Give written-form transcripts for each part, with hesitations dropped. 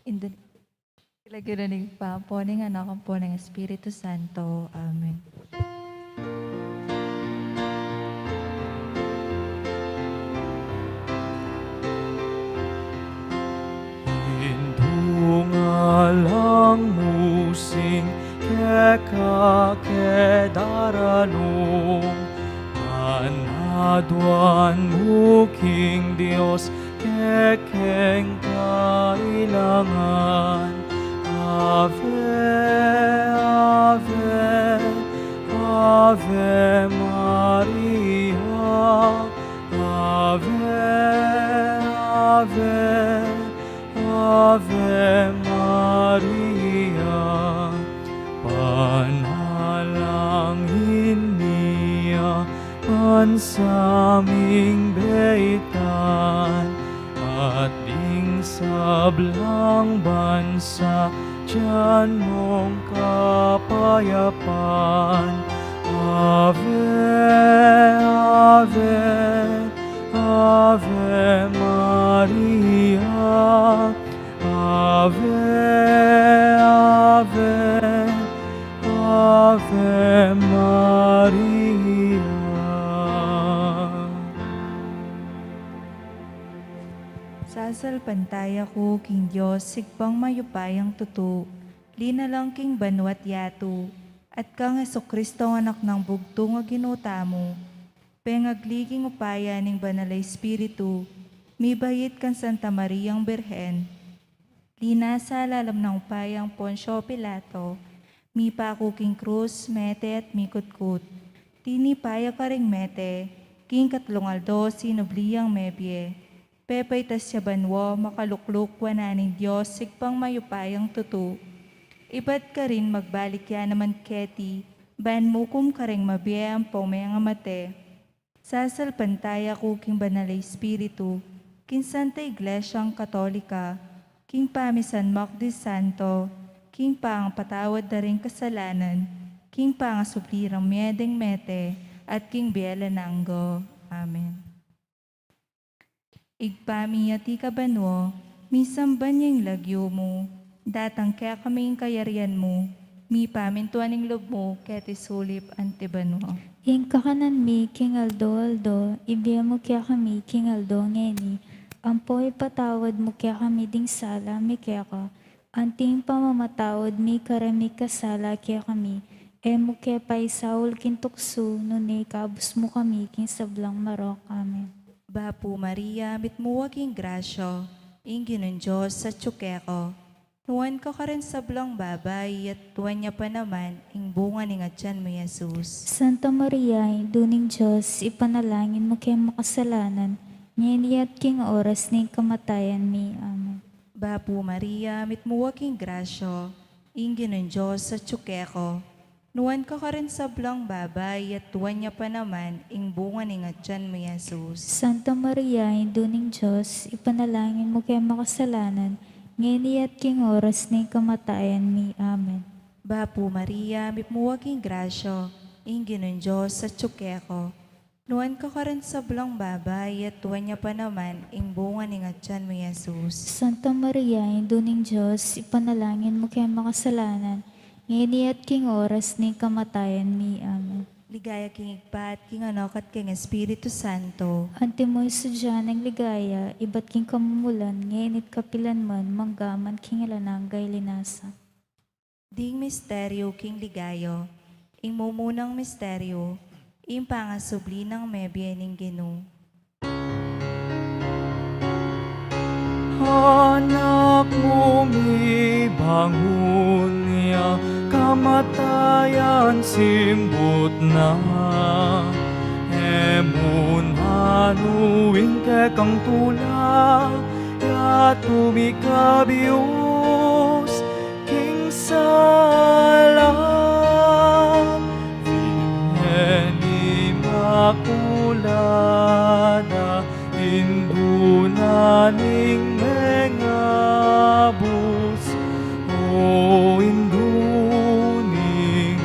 In the Ilagay pa po ng anak po ng Espiritu Santo. Amen. Indungalang musing kekakedaralong Anaduan muking Diyos kekeng kailangan Ave, Ave, Ave Maria Ave, Ave, Ave Maria, panalangin niya man sa aming beitan at ding sablang bansa diyan mong kapayapan. Ave, Ave, Ave Maria, Ave, Ave, Ave Maria. Sasalpantaya ko, King Diyos, sigpang mayupayang tuto, linalang King banwat yato, at kang Kristo anak ng bugto nga ginuta mo, pengagliging upaya ning banalay Espiritu, mibayit kan Santa Mariang Birhen, lina sa lalam ng upayang Ponsyo Pilato, mi pako King Cruz, mete at mikutkut, tinipaya ka ring mete, King Katlungaldo, sinubliyang mebye, Pepay tas siya banwo, makalukluk wananing Diyos, sigpang mayupayang tutu. Iba't ka rin magbalik ya naman keti, ban mukum ka rin mabiyang pomeng amate. Sasalpantaya ko king banalay Espiritu, king Santa Iglesyang Katolika, king pamisan makdi santo, king pang patawad na rin kasalanan, king pang suplirang miedeng mete, at king biela nanggo. Amen. Igpamiya ti kabanwo, misamban niyang lagyo mo, datang kaya kaming kayarian mo, mi pamintuan ng lob mo, kaya ti sulip antibanwo. Ing kakanan mi, King Aldo, ibiya mo kaya kami, King Aldo, ngeni. Ampoy patawad mo kaya kami ding sala, mi kaya ka. Anting pamamatawad mi karami kasala kaya kami. Mo kaya pa isaul kintukso, nunay kabus mo kami, King sablang marok. Amen. Bapu Maria, mitmuwaging grasyo, ingin ng Diyos sa tsukeko. Nuwan ka ka rin sa blang babay, at tuwan niya pa naman, ing bunga ni nga dyan mo, Jesus. Santa Maria, duning Diyos, ipanalangin mo kaya makasalanan, ngayon at king oras ng kamatayan mi. Amen. Bapu Maria, mitmuwaging grasyo, ingin ng Diyos sa tsukeko. Nuwan ka ka rin sa blang babay, at tuwan niya pa naman, ing bunga ni nga dyan mo, Jesus. Santa Maria, duning Diyos, ipanalangin mo kaya makasalanan, ngayon at king oras ng kamatayan mi. Amen. Bapu Maria, mitmuwaging grasyo, ingin ng Diyos sa tsukeko. Nuwan ka ka rin sa blang babay, at tuwan niya pa naman, ing bunga ni nga dyan mo, Jesus. Santa Maria, duning Diyos, ipanalangin mo kaya makasalanan, ngayon at king oras ng kamatayan mi. Amen. Ligaya king igpat, king anok at king Espiritu Santo. Ante mo isudyan ng ligaya, iba't king kamumulan, ngayon at kapilan man, manggaman king ilananggay linasa. Ding misteryo king ligayo, ing mumunang misteryo, ing pangasubli ng mebye ning Ginu. Anak mo mi bangun niya, kamatayan simbot na. Emun hanuin ke kang tula, ya tumikabios, king sala. Virgen Immaculada, indunaning mengabus, o induning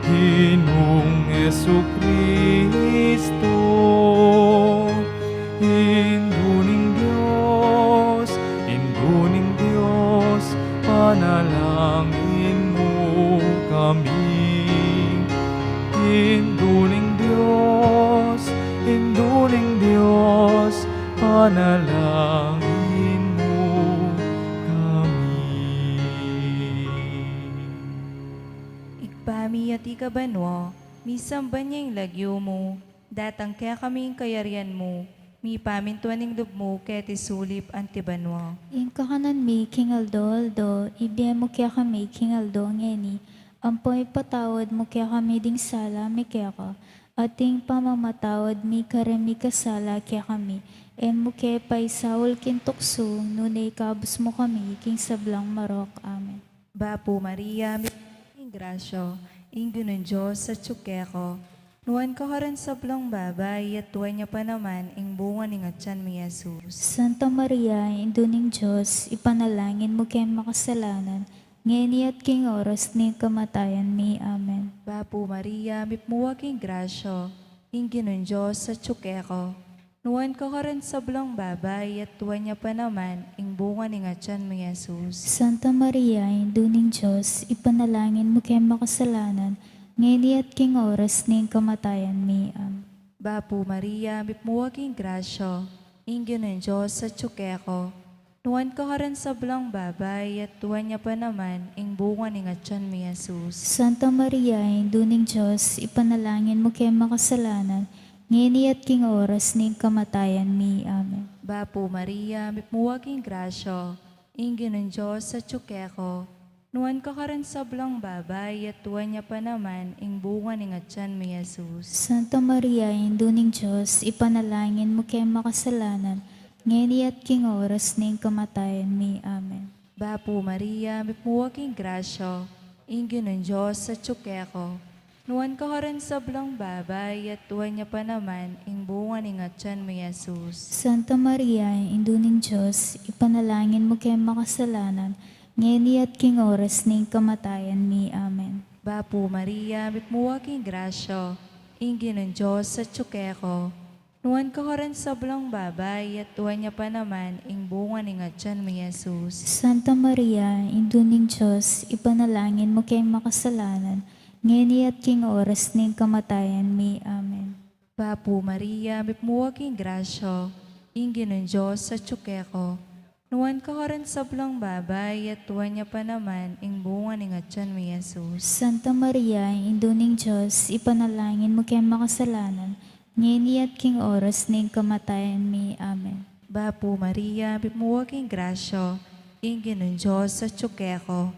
Ginong Jesucristo, induning Diyos kami. Induling Diyos, panalangin mo kami. Igpami at ikabanwa, misamba niya yung lagyo mo, datang kaya kaming kayarian mo, mi pamintuan ng loob mo, kaya tisulip ang tibanwa. In kakanan mi, King Aldo, ibigay mo kaya kami, King Aldo, ngeni. Ampoy patawad mo kaya kami ding sala, mi kaya ka. Ating pamamatawad mi karami kasala kaya kami. Mo kaya paisawal kintukso, nunay kabus mo kami, King Sablang Marok. Amen. Bapo Maria, may grasyo, inggo ng Diyos sa tsukeko. Nuwan ka rin sa blang babay, at tuwa niya pa naman, ing bunga ni Ngatyan mi Jesus. Santa Maria, Induning Diyos, ipanalangin mo kaya makasalanan, ngayon at king oras ni kamatayan mi. Amen. Bapo Maria, mipmuwaking grasyo, inggo ng Diyos sa tsukeko. Nuwan ka rin sa blang babay, at tuwa niya pa naman, ing bunga ni Ngatyan mi Jesus. Santa Maria, Induning Diyos, ipanalangin mo kaya makasalanan, ngayon at king oras ni kamatayan mi. Amen. Bapo Maria, mipmuwaking grasyo, inggo ng Diyos sa tsukeko. Nuwan ka rin sa blang babay, at tuwa niya pa naman, ing bunga ni Ngatyan mi Jesus. Santa Maria, Induning Diyos, ipanalangin mo kaya makasalanan, ngayon at king oras ni kamatayan mi. Amen. Bapo Maria, mipmuwaking grasyo, inggo ng Diyos sa tsukeko. Nuwan ka rin sa blang babay, at tuwa niya pa naman, ing bunga ni Ngatyan mi Jesus. Santa Maria, Induning Diyos, ipanalangin mo kaya makasalanan, ngayon at king oras ni kamatayan mi. Amen. Bapo Maria, mipmuwaking grasyo, inggo ng Diyos sa tsukeko. Nuwan ka rin sa blang babay, at tuwa niya pa naman, ing bunga ni Ngatyan mi Jesus. Santa Maria, Induning Diyos, ipanalangin mo kaya makasalanan, ngayon at king oras ni kamatayan mi. Amen. Bapo Maria, mipmuwaking grasyo, inggo ng Diyos sa tsukeko. Nuwan ka rin sa blang babay, at tuwa niya pa naman, ing bunga ni Ngatyan mi Jesus. Santa Maria, Induning Diyos, ipanalangin mo kaya makasalanan, ngayon at king oras ni kamatayan mi. Amen. Bapo Maria, mipmuwaking grasyo, inggo ng Diyos sa tsukeko. Nuwan ka rin sa blang babay, at tuwa niya pa naman, ing bunga ni Ngatyan mi Jesus. Santa Maria, Induning Diyos, ipanalangin mo kaya makasalanan, ngayon at king oras ni kamatayan mi. Amen. Bapo Maria, mipmuwaking grasyo, inggo ng Diyos sa tsukeko.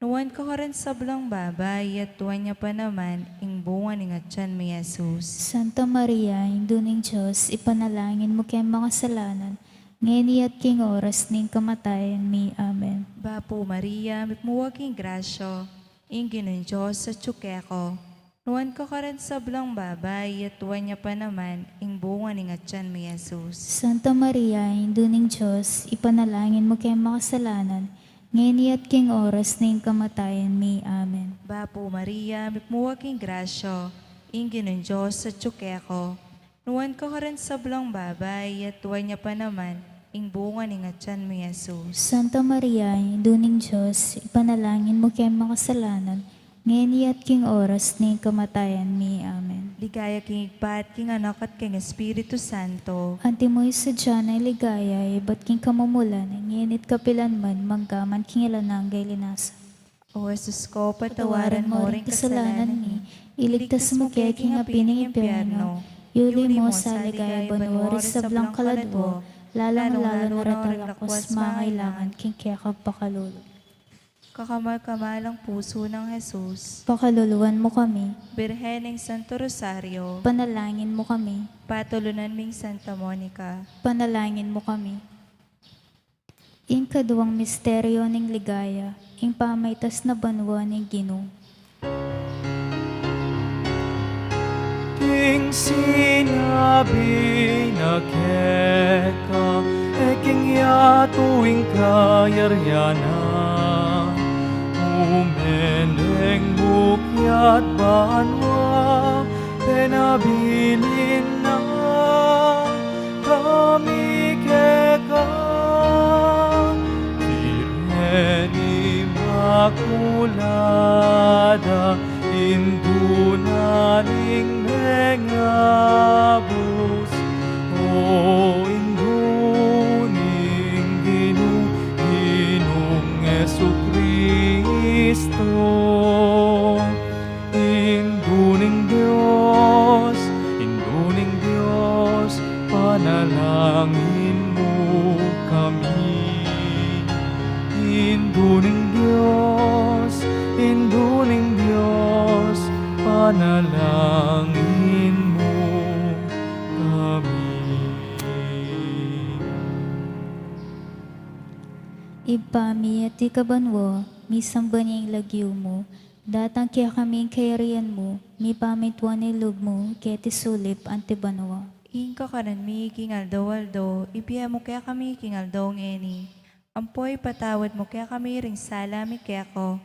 Nuwan ka rin sa blang babay, at tuwa niya pa naman, ing bunga ni Ngatyan mi Jesus. Santa Maria, Induning Diyos, ipanalangin mo kaya makasalanan, ngayon at king oras ni kamatayan mi. Amen. Bapo Maria, mipmuwaking grasyo, inggo ng Diyos sa tsukeko. Nuwan ka rin sa blang babay, at tuwa niya pa naman, ing bunga ni Ngatyan mi Jesus. Santa Maria, Induning Diyos, ipanalangin mo kaya makasalanan, ngayon at king oras ni kamatayan mi. Amen. Bapo Maria, mipmuwaking grasyo, inggo ng Diyos sa tsukeko. Nuwan ka rin sa blang babay, at tuwa niya pa naman, ing bunga ni Ngatyan mi Jesus. Santa Maria, Induning Diyos, ipanalangin mo kaya makasalanan, ngayon at king oras ni kamatayan mi. Amen. Ligaya king Igpat, king Anak at king Espiritu Santo. Antimoy sa tiyan ay ligaya, iba't king kamumulan, ngayon at kapilanman, manggaman king ilananggay linasa. O Jesus ko, patawaran mo ring kasalanan ni, iligtas mo kaya king apining impyerno, yuli mo sa ligaya banwaris sa blang kaladwo, lalang-lalo na ratalakos mangailangan king kaya kapakalulo. Kakamal-kamalang puso ng Jesus. Pakaluluwan mo kami, Birheneng Santo Rosario. panalangin mo kami, Patulunan ming Santa Monica. panalangin mo kami. Ing kaduwang misteryo ng ligaya, ing pamaytas na banwa ng Ginoo. King sinabi na keka, eking yatuing kayaryanan. Umeneng bukyat banwa, penabilin na kami keka. Tirheni maku Immaculada, indunaning mengabus, o induning Ginong Jesucristo. Induning Diyos, panalangin mo kami. Induning Diyos, panalangin mo kami. Ipami at ikabanwo, misambanyang lagyo mo, datang kaya kaming kayarian mo, mi pamitwan ilog mo, kaya tisulip antibanwa. Inka kanan mi kingaldo-aldo, ibiya mo kaya kami kingaldo ngeni. Ampoy patawad mo kaya kami ring sala mi kaya ko.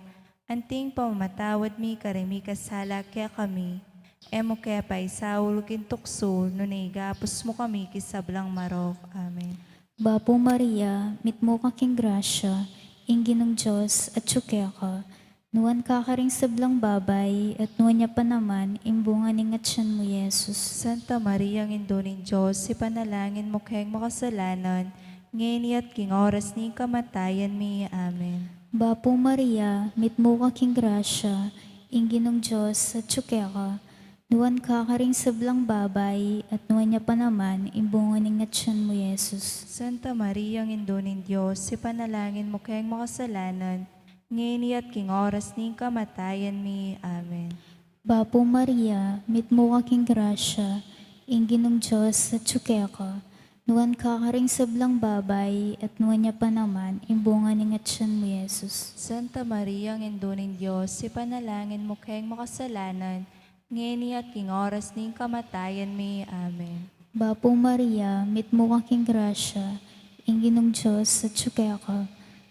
Anting pamamatawad mi karimi kasala kaya kami. Emo kaya pa isaul kintukso, nunigapos mo kami kisablang marok. Amen. Bapo Maria, mitmo kaking grasya, ingin ng Diyos at tsukya ka. Nuwan kakaring sablang babay, at nuwan niya pa naman, imbunga ning atsyan mo, Yesus. Santa Maria, ang Induning Diyos, si panalangin mo kayong makasalanan, ngayon at king oras ni kamatayan mi. Amen. Bapo Maria, mitmo kaking grasya, ingin ng Diyos at tsukya ka. Nuwan kakaring sablang babay, at nuwan niya pa naman, imbunga ning atsyan mo, Yesus. Santa Maria, ang Induning Diyos, si panalangin mo kayong makasalanan, ngayon at king oras ni kamatayan mi. Amen. Bapo Maria, mitmo kaking grasya, ingin ng Diyos at tsukya ka. Nuwan kakaring sablang babay, at nuwan niya pa naman, imbunga ning atsyan mo, Yesus. Santa Maria, ang Induning Diyos, si panalangin mo kayong makasalanan, ngayon at king oras ni kamatayan mi. Amen. Bapo Maria, mitmo kaking grasya, ingin ng Diyos at tsukya ka.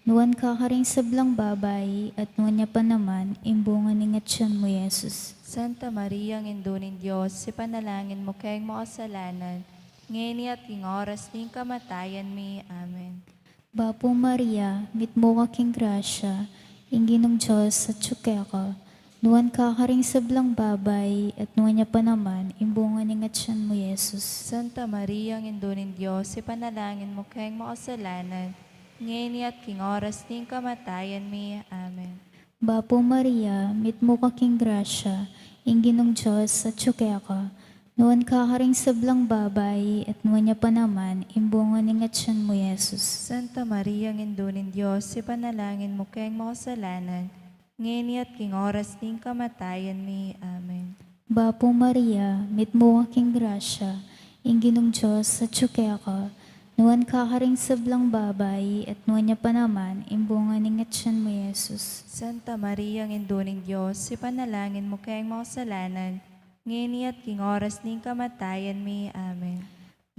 Nuwan kakaring sablang babay, at nuwan niya pa naman, imbunga ning atsyan mo, Yesus. Santa Maria, ang Induning Diyos, si panalangin mo kayong makasalanan, ngayon at king oras ni kamatayan mi. Amen. Bapo Maria, mitmo kaking grasya, ingin ng Diyos at tsukya ka. Nuwan kakaring sablang babay, at nuwan niya pa naman, imbunga ning atsyan mo, Yesus. Santa Maria, ang Induning Diyos, si panalangin mo kayong makasalanan, ngayon at king oras ni kamatayan mi. Amen. Bapo Maria, mitmo kaking grasya, ingin ng Diyos at tsukya ka. Nuwan kakaring sablang babay, at nuwan niya pa naman, imbunga ning atsyan mo, Yesus. Santa Maria, ang Induning Diyos, si panalangin mo kayong makasalanan, ngayon at king oras ni kamatayan mi. Amen. Bapo Maria, mitmo kaking grasya, ingin ng Diyos at tsukya ka. Nuwan kakaring sablang babay, at nuwan niya pa naman, imbunga ning atsyan mo, Yesus. Santa Maria, ang Induning Diyos, si panalangin mo kayong makasalanan, ngayon at king oras ni kamatayan mi. Amen.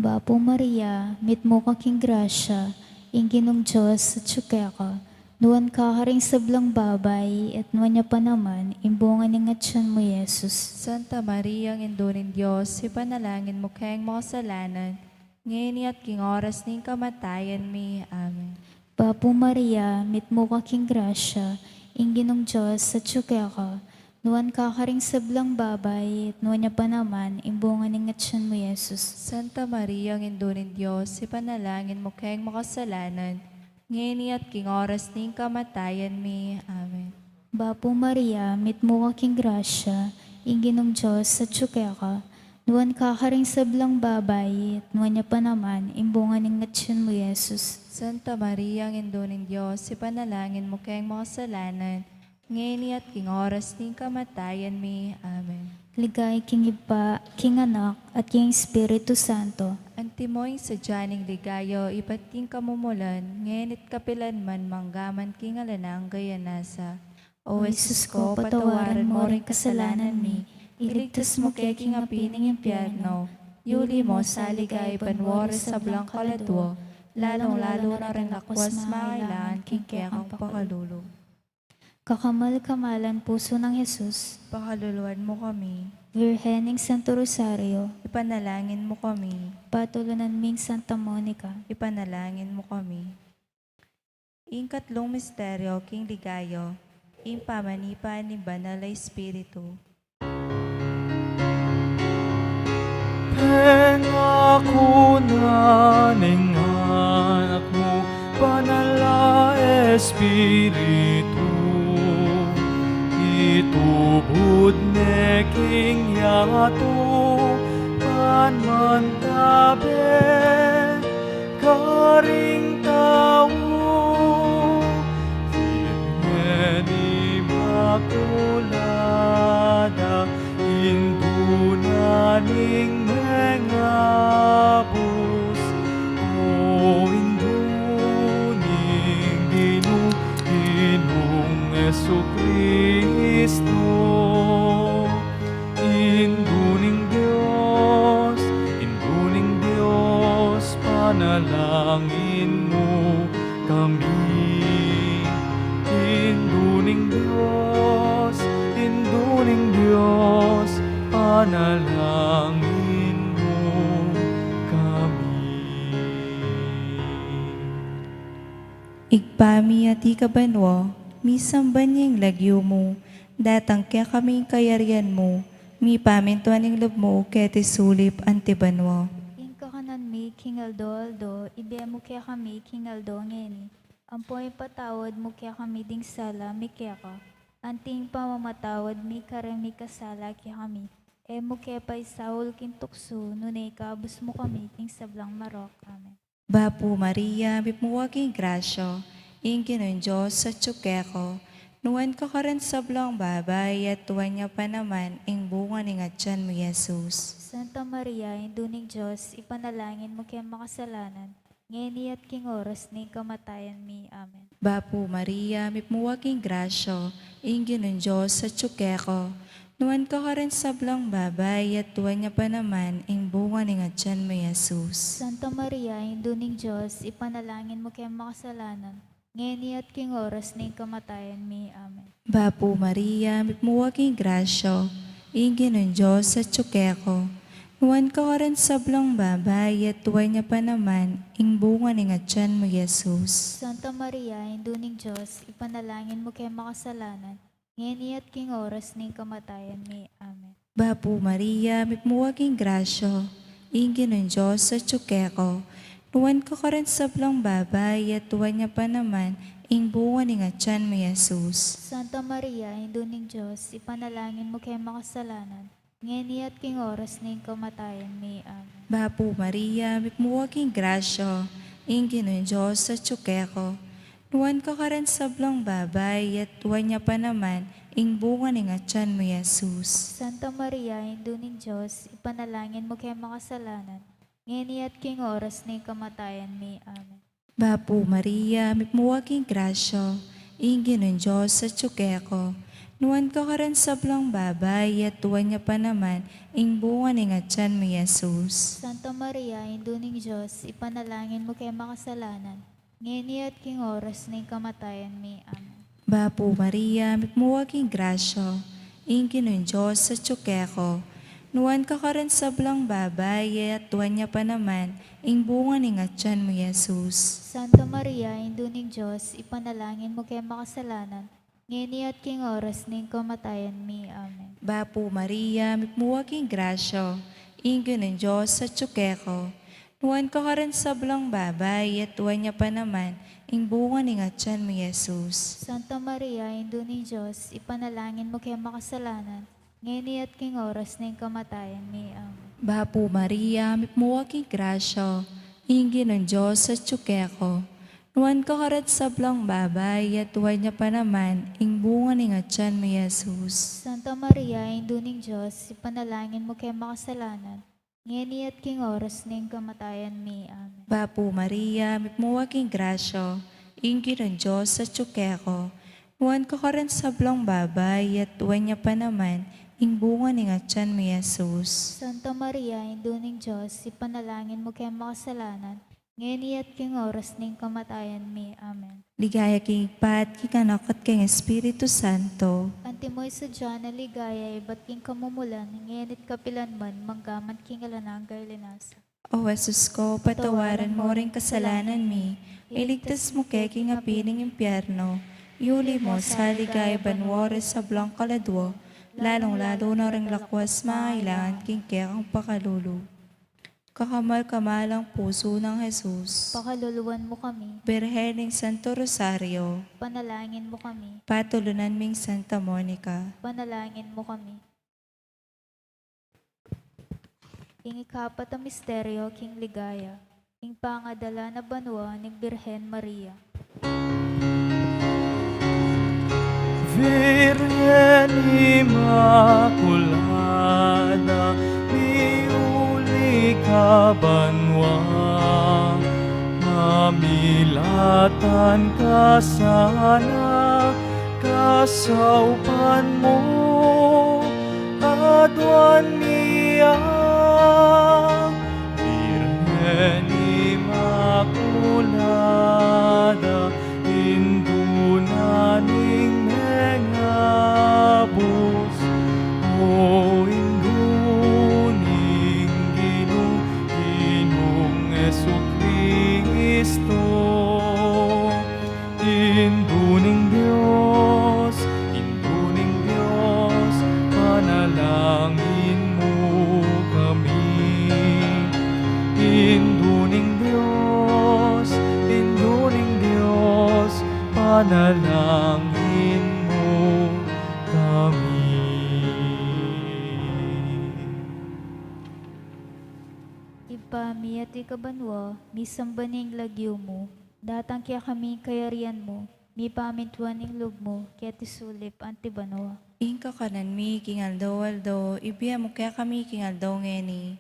Bapo Maria, mitmo kaking grasya, ingin ng Diyos at tsukya ka. Nuwan kakaring sablang babay, at nuwan niya pa naman, imbunga ning atsyan mo, Yesus. Santa Maria, ang Induning Diyos, si panalangin mo kayong makasalanan, ngayon at king oras ni kamatayan mi. Amen. Bapo Maria, mitmo kaking grasya, ingin ng Diyos at tsukya ka. Nuwan kakaring sablang babay, at nuwan niya pa naman, imbunga ning atsyan mo, Yesus. Santa Maria, ang Induning Diyos, si panalangin mo kayong makasalanan, ngayon at king oras ni kamatayan mi. Amen. Bapo Maria, mitmo kaking grasya, ingin ng Diyos at tsukya ka. Nuwan kakaring sablang babay, at nuwan niya pa naman, imbunga ning atsyan mo, Yesus. Santa Maria, ang Induning Diyos, si panalangin mo kayong makasalanan, ngayon at king oras ni kamatayan mi. Amen. Ligay king Iba, king Anak, at king Espiritu Santo. Antimoy sa janing ligayo, ipating kamumulan, ngayon at kapilan man manggaman king alanang gayanasa. O Jesus ko, patawaran mo rin kasalanan mi, iligtas mo kay king api ng impyerno, yuli mo sa ligay panwari sa blang kaladwo, lalong-lalo na rin akwas mailaan king kaya kang pakalulu. Kakamal-kamalan puso ng Jesus, Pakaluluan mo kami, Virhening Santo Rosario, ipanalangin mo kami, patulunan ming Santa Monica, ipanalangin mo kami. Ikatlong misteryo, king ligayo, ing pamanipan ni Banal na Espiritu. Pengako na ning anak mo, Banal na Espiritu. Itubod ne king yato, panmantabe, karing tao. Virgen Immaculada, indunaning mengabus, o induning Ginong Jesucristo. Induning Diyos, panalangin mo kami. Induning Diyos, panalangin mo kami. Igpami at ikabanwa, misamban niyang lagyo mo, datang kaya kaming kayarian mo, mi pamintuan ng loob mo, kaya tisulip antibanwa. Ing kakanan mi, King Aldo, ibiyam mo kaya kami, King Aldo, ngeni. Ampoy patawad mo kaya kami ding sala, mi kaya ka. Anting pamamatawad mi karami kasala kaya kami. E mo kaya pa'y Saul kintukso, nunay kabus mo kami, king sablang marok. Amen. Bapu Maria, mipuwaging grasyo, ing Ginoong Diyos sa tsukeko, nuwan ka karan sablang babay, at tuwan niya pa naman, ing bunga ni ngatyan mo, Jesus. Santa Maria, induning Diyos, ipanalangin mo kaya makasalanan, ngeni at king oras ni kamatayan mi. Amen. Bapu Maria, mipuwaging grasyo, ing Ginoong Diyos sa tsukeko, nuwan ka karan sablang babay, at tuwan niya pa naman, ing bunga ni ngatyan mo, Jesus. Santa Maria, induning Diyos, ipanalangin mo kaya makasalanan, ngeni at king oras ni kamatayan mi. Amen. Bapu Maria, mipuwaging grasyo, ing Ginoong Diyos sa tsukeko, nuwan ka karan sablang babay, at tuwan niya pa naman, ing bunga ni ngatyan mo, Jesus. Santa Maria, induning Diyos, ipanalangin mo kaya makasalanan, ngeni at king oras ni kamatayan mi. Amen. Bapu Maria, mipuwaging grasyo, ing Ginoong Diyos sa tsukeko, nuwan ka karan sablang babay, at tuwan niya pa naman, ing bunga ni ngatyan mo, Jesus. Santa Maria, induning Diyos, ipanalangin mo kaya makasalanan, ngeni at king oras ni kamatayan mi. Amen. Bapu Maria, mipuwaging grasyo, ing Ginoong Diyos sa tsukeko, nuwan ka karan sablang babay, at tuwan niya pa naman, ing bunga ni ngatyan mo, Jesus. Santa Maria, induning Diyos, ipanalangin mo kaya makasalanan, ngeni at king oras ni kamatayan mi. Amen. Bapu Maria, mipuwaging grasyo, ing Ginoong Diyos sa tsukeko, nuwan ka karan sablang babay, at tuwan niya pa naman, ing bunga ni ngatyan mo, Jesus. Santa Maria, induning Diyos, ipanalangin mo kaya makasalanan, ngeni at king oras ni kamatayan mi. Amen. Bapu Maria, mipuwaging grasyo, ing Ginoong Diyos sa tsukeko, nuwan ka karan sablang babay, at tuwan niya pa naman, ing bunga ni ngatyan mo, Jesus. Santa Maria, induning Diyos, ipanalangin mo kaya makasalanan, ngeni at king oras ni kamatayan mi. Amen. Bapu Maria, mipuwaging grasyo, ing Ginoong Diyos sa tsukeko, nuwan ka karan sablang babay, at tuwan niya pa naman, ing bunga ni ngatyan mo, Jesus. Santa Maria, induning Diyos, ipanalangin mo kaya makasalanan, ngeni at king oras ni kamatayan mi. Amen. Bapu Maria, mipuwaging grasyo, ing Ginoong Diyos sa tsukeko, nuwan ka karan sablang babay, at tuwan niya pa naman, ing bunga ni ngatyan mo, Jesus. Santa Maria, induning Diyos, ipanalangin mo kaya makasalanan, ngeni at king oras ni kamatayan mi. Amen. Bapu Maria, mipuwaging grasyo, ing Ginoong Diyos sa tsukeko, nuwan ka karan sablang babay, at tuwan niya pa naman, ing bunga ni ngatyan mo, Jesus. Santa Maria, induning Diyos, ipanalangin mo kaya makasalanan, ngeni at king oras ni kamatayan mi. Amen. Ligaya king pat, kikanak at king Espiritu Santo. Antimoy sa Diyan na ligaya, iba't king kamumulan, ngenit kapilan man, manggaman king alanangay linasa. O Jesus ko, patawaran mo rin kasalanan mi, iligtas mo kay king apining impyerno, Yuli mo sa ligay banwores sa blang kaladwa, lalong-lalo na ring lakwas mailangan kingkek ang pakalulu. Kakamal-kamalang puso ng Jesus, Pakaluluwan mo kami, Birhening Santo Rosario, panalangin mo kami, Patulunan ming Santa Monica, panalangin mo kami. Ing ikapat ang misteryo, King Ligaya, ing pangadala na banwa ni Birhen Maria. Virgen Immaculada, niuli ka banwa, mamilatan ka sana, kasaupan mo, adwan niya. Virgen Immaculada, indunaning mengabos, o induning Ginong Jesucristo. Induning Diyos, panalangin mo kami. Induning Diyos, panalangin mo kami. Ipami at ikabanwa, misambaning lagyo mo, datang kaya kami kayarian mo, mi pamintuan ing lug mo, kaya tisulip antibanwa. Inka kanan mi kingaldo-aldo, ibiya mo kaya kami kingaldo ngeni.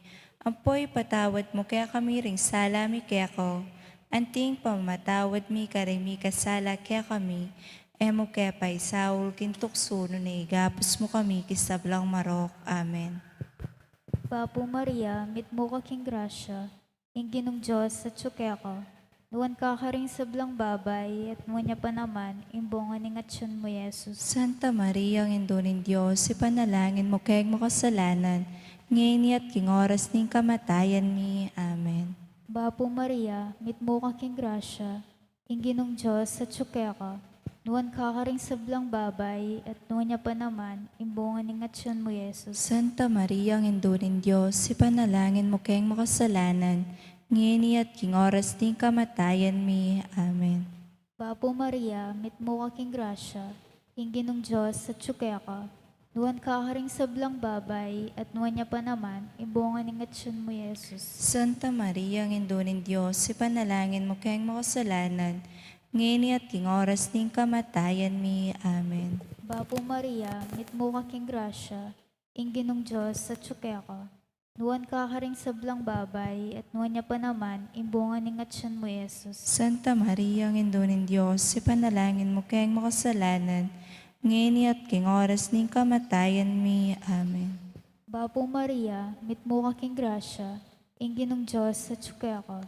Ampoy patawad mo kaya kami ring sala mi kaya ko. Anting pamatawad mi kare mi kasala kaya kami. Emo kaya pa isaul kintukso no na igapos mo kami kisablang marok. Amen. Papo Maria, mit mo ka king grasya, ing ginong Diyos sa tsukya ka, nuwan ka ring sablang babay, at ngunya pa naman, imbongan ng atsyon mo, Yesus. Santa Maria, ang indunin Diyos, ipanalangin mo kayag mo kasalanan, ngayon at king oras ning kamatayan mi. Amen. Papo Maria, mit mo ka king grasya, ing ginong Diyos sa tsukya ka, nuwan ka ring sablang babay, at ngunya pa naman, imbongan ng atsyon mo, Yesus. Santa Maria, ang indunin Diyos, ipanalangin mo kayag mo kasalanan, ngayon at king oras ning kamatayan mi. Amen. Papo Maria, mit mo ka king grasya, ing ginong Diyos sa tsukya ka, nuwan ka ring sablang babay, at nuwan niya pa naman, imbongan ng atsyon mo, Yesus. Santa Maria, ang indunin Diyos, ipanalangin mo kayag mo kasalanan, ngayon at king oras ning kamatayan mi. Amen. Papo Maria, mit mo ka king grasya, ing ginong Diyos sa tsukya ka, nuwan ka ring sablang babay, at nuwan niya pa naman, imbongan ng atsyon mo, Yesus. Santa Maria, ang indunin Diyos, ipanalangin mo kayag mo kasalanan, ngayon at king oras ning kamatayan mi. Amen. Papo Maria, mit mo ka king grasya, ing ginong Diyos sa tsukya ka,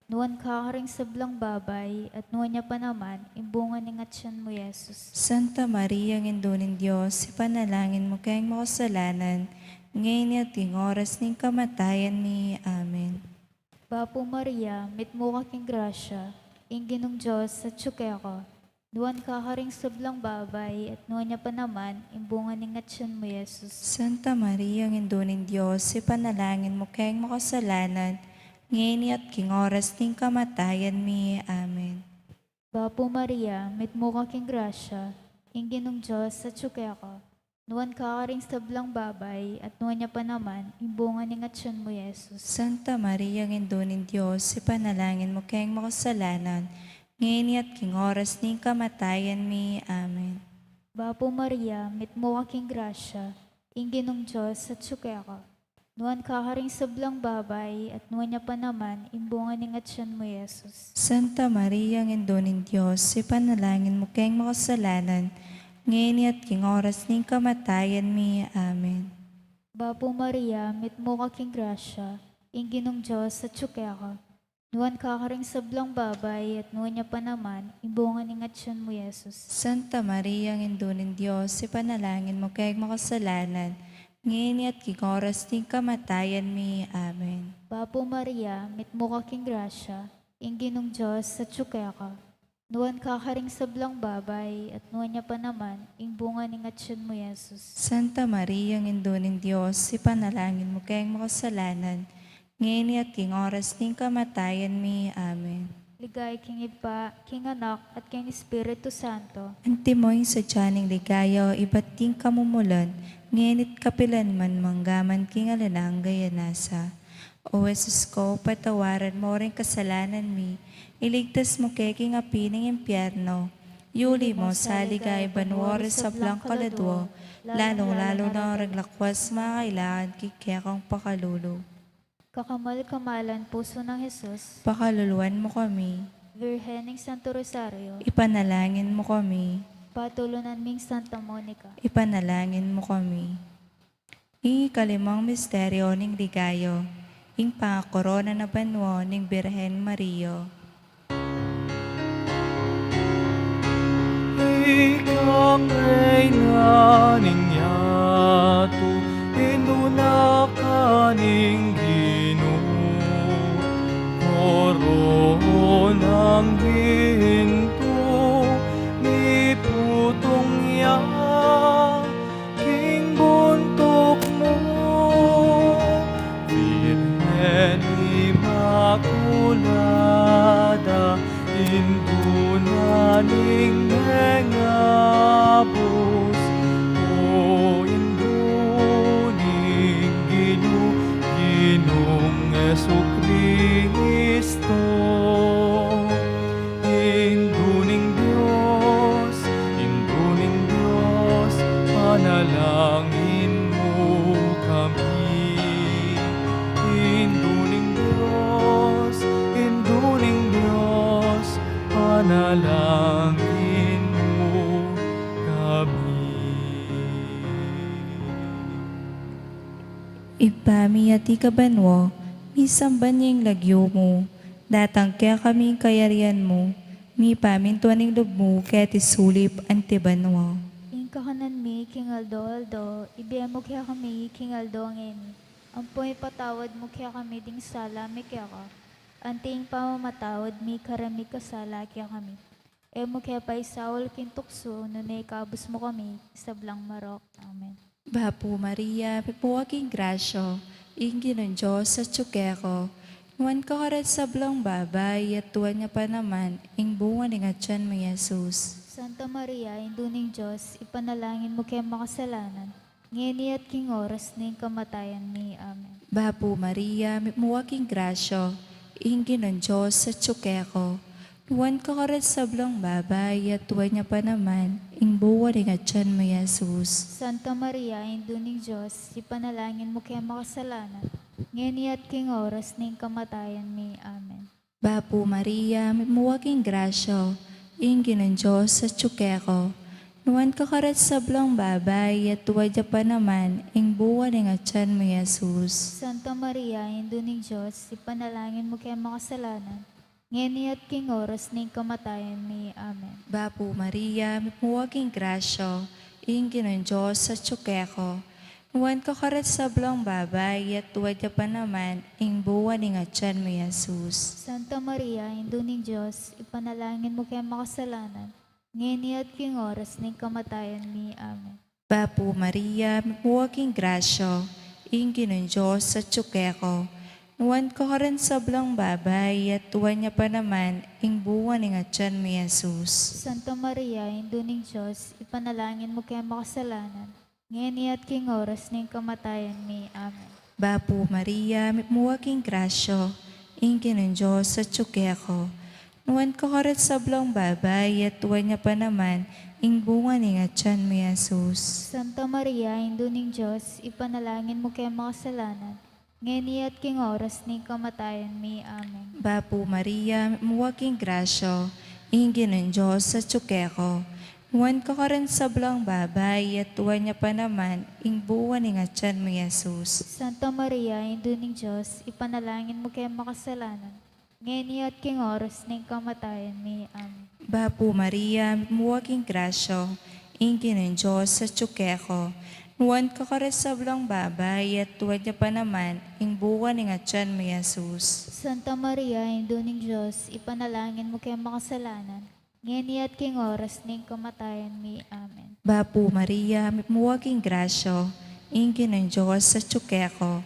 nuwan ka ring sablang babay, at nuwan niya pa naman, imbongan ng atsyon mo, Yesus. Santa Maria, ang indunin Diyos, ipanalangin mo kayag mo kasalanan, ngayon at king oras ning kamatayan mi. Amen. Papo Maria, mit mo ka king grasya, ing ginong Diyos sa tsukya ka, nuwan ka ring sablang babay, at nuwan niya pa naman, imbongan ng atsyon mo, Yesus. Santa Maria, ang indunin Diyos, ipanalangin mo kayag mo kasalanan, ngayon at king oras ning kamatayan mi. Amen. Papo Maria, mit mo ka king grasya, ing ginong Diyos sa tsukya ka, nuwan ka ring sablang babay, at nuwan niya pa naman, imbongan ng atsyon mo, Yesus. Santa Maria, ang indunin Diyos, ipanalangin mo kayag mo kasalanan, ngayon at king oras ning kamatayan mi. Amen. Papo Maria, mit mo ka king grasya, ing ginong Diyos sa tsukya ka, nuwan ka ring sablang babay, at nuwan niya pa naman, imbongan ng atsyon mo, Yesus. Santa Maria, ang indunin Diyos, ipanalangin mo kayag mo kasalanan, ngayon at king oras ning kamatayan mi. Amen. Papo Maria, mit mo ka king grasya, ing ginong Diyos sa tsukya ka, nuwan ka ring sablang babay, at nuwan niya pa naman, imbongan ng atsyon mo, Yesus. Santa Maria, ang indunin Diyos, ipanalangin mo kayag mo kasalanan, ngayon at king oras ning kamatayan mi. Amen. Papo Maria, mit mo ka king grasya, ing ginong Diyos sa tsukya ka, Nuwan kakaring sablang babay, at nuwan niya pa naman, ing bunga ni ngatsyon mo, Yesus. Santa Maria, ang Induning Diyos, ipanalangin mo kayong makasalanan, ngayon at king oras ng kamatayan mi. Amen. Ligay king Iba, king Anak, at king Espiritu Santo. Antimoy sa tiyaning ligayo, iba't ting kamumulan, ngenit kapilan man manggaman king alanang gayanasa. O Jesus ko, patawaran mo rin kasalanan mi, iligtas mo kay king api ng impyerno, yuli mo sa ligay banwari sa blang kaladwo, lalong-lalo na ang raglakwas mga kailangan kikekang pakalulu. Kakamal-kamalan puso ng Jesus, Pakaluluan mo kami, Virhen ng Santo Rosario, ipanalangin mo kami, patulunan ming Santa Monica. ipanalangin mo kami. Ikalimang misteryo ng ligayo, ing pangakorona na banwo ng Birhen Mario. Ikang reyna ning yato, inuna ka ning Ginoo. Koronang hinto, ni putong ya, king buntok mo. Virgen Immaculada, induna ning mengabos, o induning Ginong Jesucristo. Induning Diyos, panalangin mo kami. Induning Diyos, panalangin mo kami. Ipami at ikabanwo, misamban niyang lagyo mo, datang kaya kami kayarian mo, mi pamintuan ng loob mo, kaya tisulip antibanwo. Ing kakanan mi, king Aldo, ibiyam mo kaya kami, king Aldo ngeni. Ampoy patawad mo kaya kami ding sala, mi kaya ka. Anting pamamatawad mi karami kasala kaya kami. E mo kaya pa isawal king tukso, nunay kabus mo kami, sa blang marok. Amen. Bapu Maria, pipuwaking grasyo, ingin ng Diyos sa tsukeko, nuwan ka karat sa blang babay, at tuwan niya pa naman, ing bunga ng atyan mo, Jesus. Santa Maria, induning Diyos, ipanalangin mo kaya makasalanan, ngeni at king oras na kamatayan ni. Amen. Bapu Maria, pipuwaking grasyo, ingin ng Diyos sa tsukeko, nuwan ka karat sa blang babay, at tuwan niya pa naman, ing bunga ng atyan mo, Jesus. Santa Maria, induning Diyos, ipanalangin mo kaya makasalanan, ngeni at king oras na kamatayan ni. Amen. Bapu Maria, pipuwaking grasyo, ingin ng Diyos sa tsukeko, nuwan ka karat sa blang babay, at tuwan niya pa naman, ing bunga ng atyan mo, Jesus. Santa Maria, induning Diyos, ipanalangin mo kaya makasalanan, ngeni at king oras na kamatayan ni. Amen. Bapu Maria, pipuwaking grasyo, ingin ng Diyos sa tsukeko, nuwan ka karat sa blang babay, at tuwan niya pa naman, ing bunga ng atyan mo, Jesus. Santa Maria, induning Diyos, ipanalangin mo kaya makasalanan, ngeni at king oras na kamatayan ni. Amen. Bapu Maria, pipuwaking grasyo, ingin ng Diyos sa tsukeko, nuwan ka karat sa blang babay, at tuwan niya pa naman, ing bunga ng atyan mo, Jesus. Santa Maria, induning Diyos, ipanalangin mo kaya makasalanan, ngeni at king oras na kamatayan ni. Amen. Bapu Maria, pipuwaking grasyo, ingin ng Diyos sa tsukeko, nuwan ka karat sa blang babay, at tuwan niya pa naman, ing bunga ng atyan mo, Jesus. Santa Maria, induning Diyos, ipanalangin mo kaya makasalanan, ngeni at king oras na kamatayan ni. Amen. Bapu Maria, pipuwaking grasyo, ingin ng Diyos sa tsukeko, nuwan ka karat sa blang babay, at tuwan niya pa naman, ing bunga ng atyan mo, Jesus. Santa Maria, induning Diyos, ipanalangin mo kaya makasalanan, ngeni at king oras na kamatayan ni. Amen. Bapu Maria, pipuwaking grasyo, ingin ng Diyos sa tsukeko, nuwan ka karat sa blang babay, at tuwan niya pa naman, ing bunga ng atyan mo, Jesus. Santa Maria, induning Diyos, ipanalangin mo kaya makasalanan, ngeni at king oras ning kamatayan mi. Amen. Bapu Maria, muwaging grasyo, ingin ng Diyos sa tsukeko.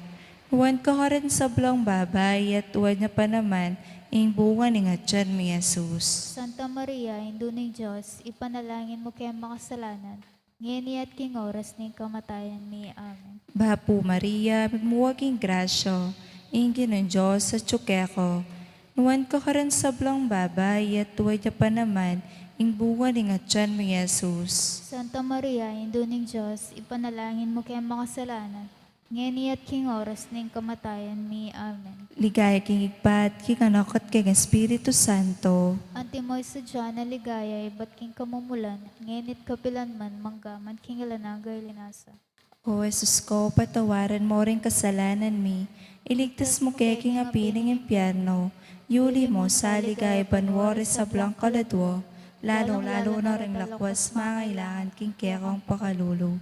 Huwan ka ka rin sa blang babay at huwan niya pa naman, ing bunga ni nga dyan mi Jesus. Santa Maria, Indo ng Diyos, ipanalangin mo kaya makasalanan, ngeni at king oras ning kamatayan mi. Amen. Bapu Maria, muwaging grasyo, ingin ng Diyos sa tsukeko. Huwan ka ka rin sa blang babay at huwan niya pa naman, ing bunga ni nga dyan mi Jesus. Santa Maria, Indo ng Diyos, ipanalangin mo kaya makasalanan, ngeni at king oras ning kamatayan mi. Amen. Ligaya king igpat, king anak at king Espiritu Santo. Antimoy sa Diyan na ligaya, iba't king kamumulan, ngenit kapilan man, manggaman king ilanagay linasa. O Jesus ko, patawaran mo rin kasalanan mi. Iligtas mo kay king apiling impyerno. Yuli mo sa ligaya banwari sa blang kaladwo. Lalong-lalo na rin lakwas mangailangan king kekong pakalulu.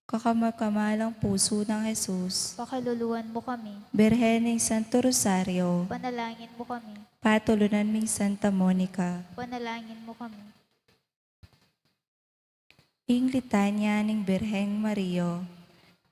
Kakamakamalang puso ng Jesus. Pakaluluan mo kami, Berheneng Santo Rosario. panalangin mo kami, Patulunan ming Santa Monica. panalangin mo kami. Ing litanya ning Berheng Mario.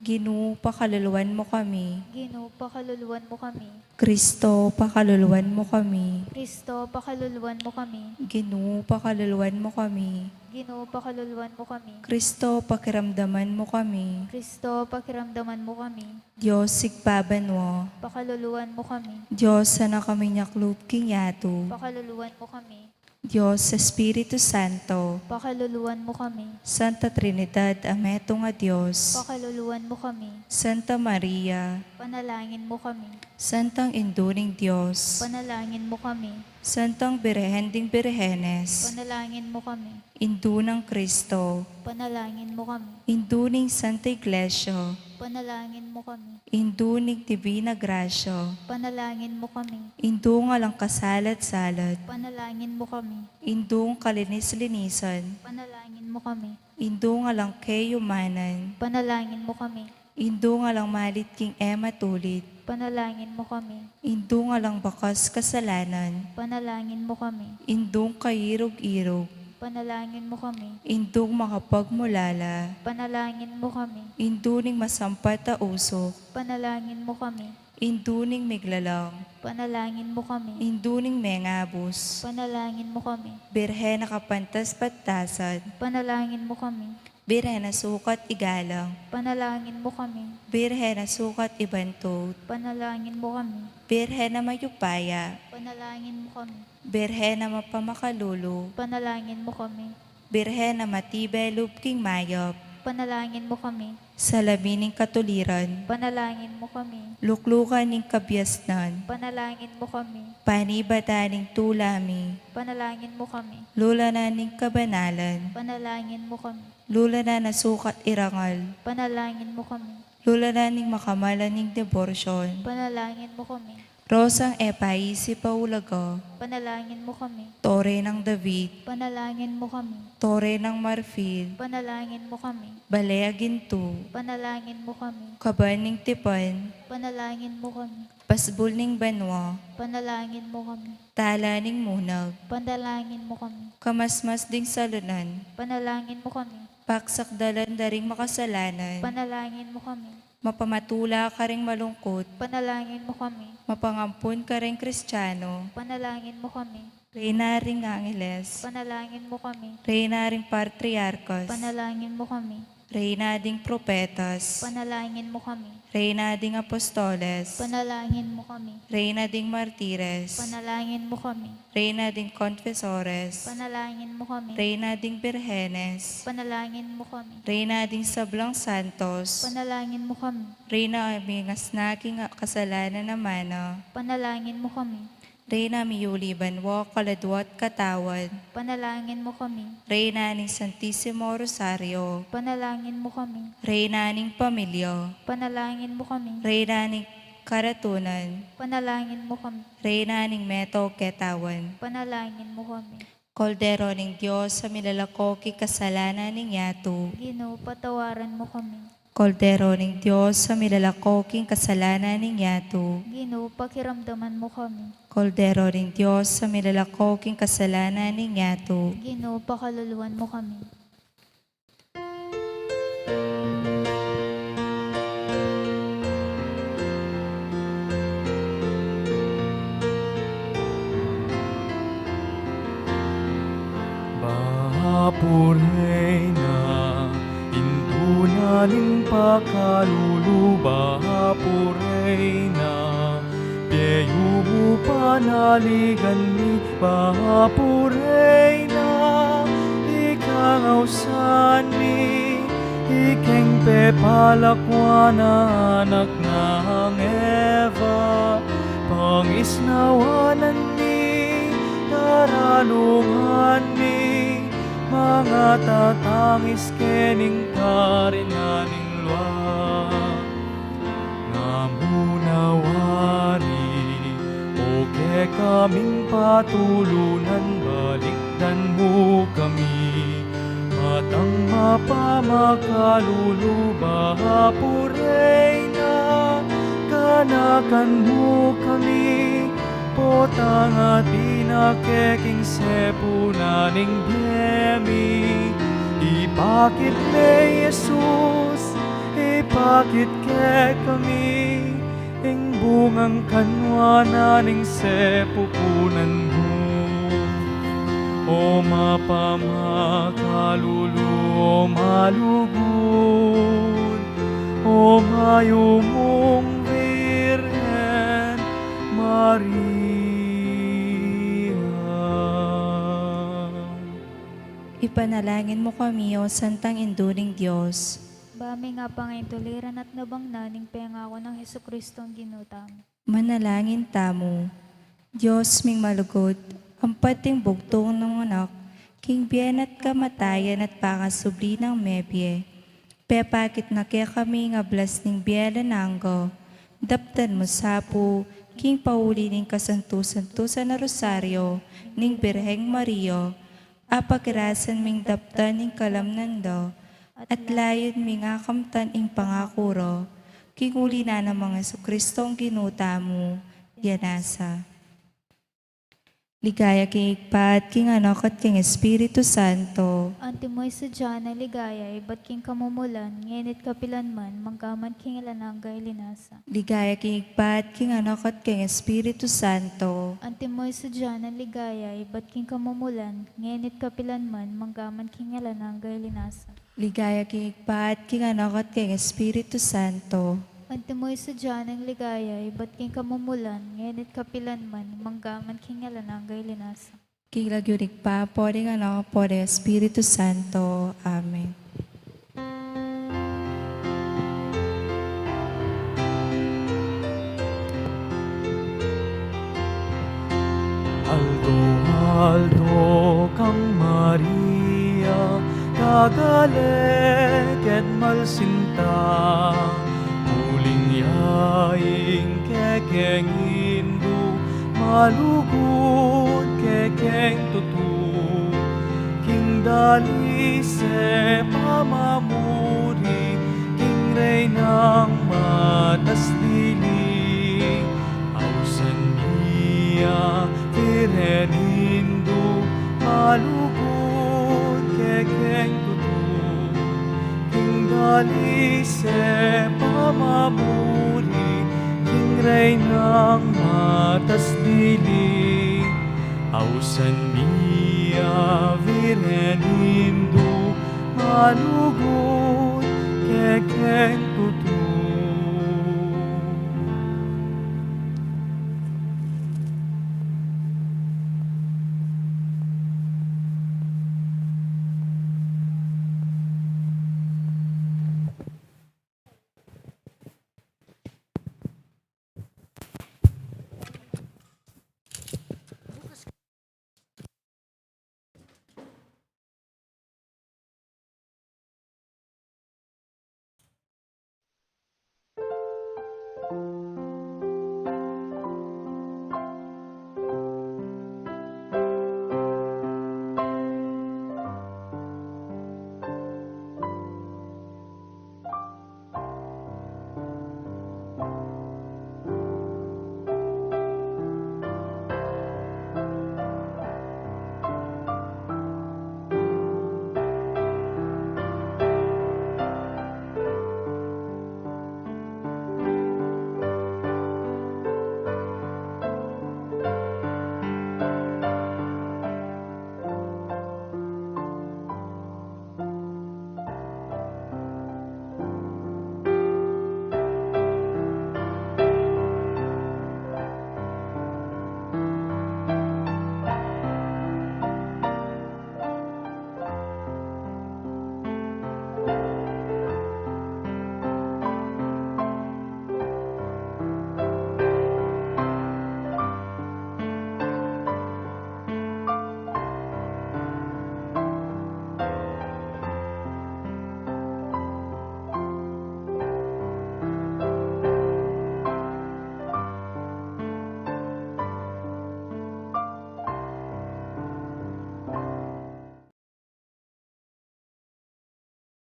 Ginoo, pakaluluan mo kami. Ginoo, pakaluluan mo kami. Kristo, pakaluluan mo kami. Kristo, pakaluluan mo kami. Ginoo, pakaluluan mo kami. Ginoo, pakaluluan mo kami. Kristo, pakiramdaman mo kami. Kristo, pakiramdaman mo kami. Diyos, sigpaban mo. Pakaluluan mo kami. Diyos, sana kami nyaklub king yato. Pakaluluan mo kami. Diyos, Espiritu Santo. Pakaluluan mo kami. Santa Trinidad, Ameto nga Diyos. Pakaluluan mo kami. Santa Maria. Panalangin mo kami. Santang Induring Diyos. Panalangin mo kami. Santang Berehending Berehenes. Panalangin mo kami. Indu ng Kristo. Panalangin mo kami. Induning Santa Iglesia. Panalangin mo kami. Induning Divina Gracia. Panalangin mo kami. Indu nga lang kasalat-salat. Panalangin mo kami. Indung kalinis-linisan. Panalangin mo kami. Indu nga lang kayumanan. Panalangin mo kami. Indu nga lang malit king ema tulit. Panalangin mo kami. Indu nga lang bakas kasalanan. Panalangin mo kami. Indung kairog-irog. Panalangin mo kami. Indung makapagmulala. Panalangin mo kami. Induning masampat a usok. Panalangin mo kami. Induning miglalang. Panalangin mo kami. Induning mengabos. Panalangin mo kami. Birhen na kapantas-patasan. Panalangin mo kami. Birhen na sukat igalang. Panalangin mo kami. Birhen na sukat ibantog. Panalangin mo kami. Birhen na mayupaya. Panalangin mo kami. Birhen na mapamakalulu. Panalangin mo kami. Birhen na matibay lubking mayop. Panalangin mo kami. Salamin ng katuliran. Panalangin mo kami. Luklukan ng kabyasnan. Panalangin mo kami. Panibata ng tulami. Panalangin mo kami. Lula na ng kabanalan. Panalangin mo kami. Lula na nasukat irangal. Panalangin mo kami. Lula na ng makamalan ng deborsyon. Panalangin mo kami. Rosang epay si Paulago. Panalangin mo kami. Tore ng David. Panalangin mo kami. Tore ng Marfil. Panalangin mo kami. Balea ginto. Panalangin mo kami. Kaban ng tipan. Panalangin mo kami. Pasbul ng banwa. Panalangin mo kami. Tala ng munag. Panalangin mo kami. Kamasmas ding salunan. Panalangin mo kami. Paksak dalan daring makasalanan. Panalangin mo kami. Mapamatula ka ring malungkot. Panalangin mo kami. Mapangampun ka ring Kristiyano. Panalangin mo kami. Reyna ring Angeles. Panalangin mo kami. Reyna ring Patriarkos. Panalangin mo kami. Reyna ding Propetas. Panalangin mo kami. Reyna ding Apostoles. Panalangin mo kami. Reyna ding Martires. Panalangin mo kami. Reyna ding Confesores. Panalangin mo kami. Reyna ding Birhenes. Panalangin mo kami. Reyna ding Sablang Santos. Panalangin mo kami. Reyna amingas naking kasalanan na mana. Panalangin mo kami. Reyna miyuli banwa kaladwat katawan. Panalangin mo kami. Reyna ning Santissimo Rosario. Panalangin mo kami. Reyna ning pamilya. Panalangin mo kami. Reyna ning karatunan. Panalangin mo kami. Reyna ning meto ketawan. Panalangin mo kami. Koldero ning Diyos sa milalako ki kasalanan ning yato. Ginoo, patawaran mo kami. Kordero ning Diyos sa milalakoking kasalanan ning yato. Ginoo, pakiramdaman mo kami. Kordero ning Diyos sa milalakoking kasalanan ning yato. Ginoo, pakaluluwan mo kami. Bahapurena, indunaling pakalulu. Bahapurena, piyayumu panaligan ni. Bahapurena, ikangausan ni. Ikeng pepalakwana anak ng Eva. Pangisnawanan ni, karalungan ni. Mga tatangis kening karinaning luwa. Ngamunawari, o ke kaming patulunan, balikdan mo kami. Matang mapamakalulu. Bahapurena, kanakan mo kami. Potang at inakeking sepunaning biyemi. Ipakit ni Jesus, ipakit ke kami. Ing bungang kanwananing sepupunan mo. O mapamakalulu, o malugod, o mayumong Virgen Maria. Ipanalangin mo kami, O Santang Induling Diyos. Bami nga pangaituliran at nabangnaning pengako ng Hesukristong ginutam. Manalangin tamo. Diyos ming malugod, ang pating bugtong ng anak, king biyan at kamatayan at pakasubli ng mebye. Pepakit na kaya kami nga blas ning biyan nanggo. Daptan mo sapo, king pauli ning kasantusan-tusan na rosaryo, ning Birheng Mario, apakirasan ming daptan ning kalamnando, at layon ming akamtan ing pangakuro, king uli na ng mga Jesucristong ginuta mo, yanasa. Ligaya king Igpat, king Anak at king Espiritu Santo. Antimoy sa dyan na ligaya, iba't king kamumulan, ngenit kapilan man, manggaman king ilananggay linasa. Ligaya king Igpat, king Anak at king Espiritu Santo. Antimoy sa dyan na ligaya, iba't king kamumulan, ngenit kapilan man, manggaman king ilananggay linasa. Ligaya king Igpat, king Anak at king Espiritu Santo. Antimoy sa dyan ang ligaya, iba't king kamumulan, ngenit kapilan man, manggaman king ilananggay linasa. King Lagyurik pa, podeng Anak, podeng Espiritu Santo. Amen. Aldo, aldo kang Maria, kagalek et malsinta. Muling yaing kekeng Hindu, malugod kekeng tutu. King dali se pamamuri, king reynang matas dili. Ausan niya Virgen Hindu, malugod kekeng tutu. King dali se pamamuri, king reynang matas dili. Ausan niya Virgen Hindu, malugod kekeng tutu.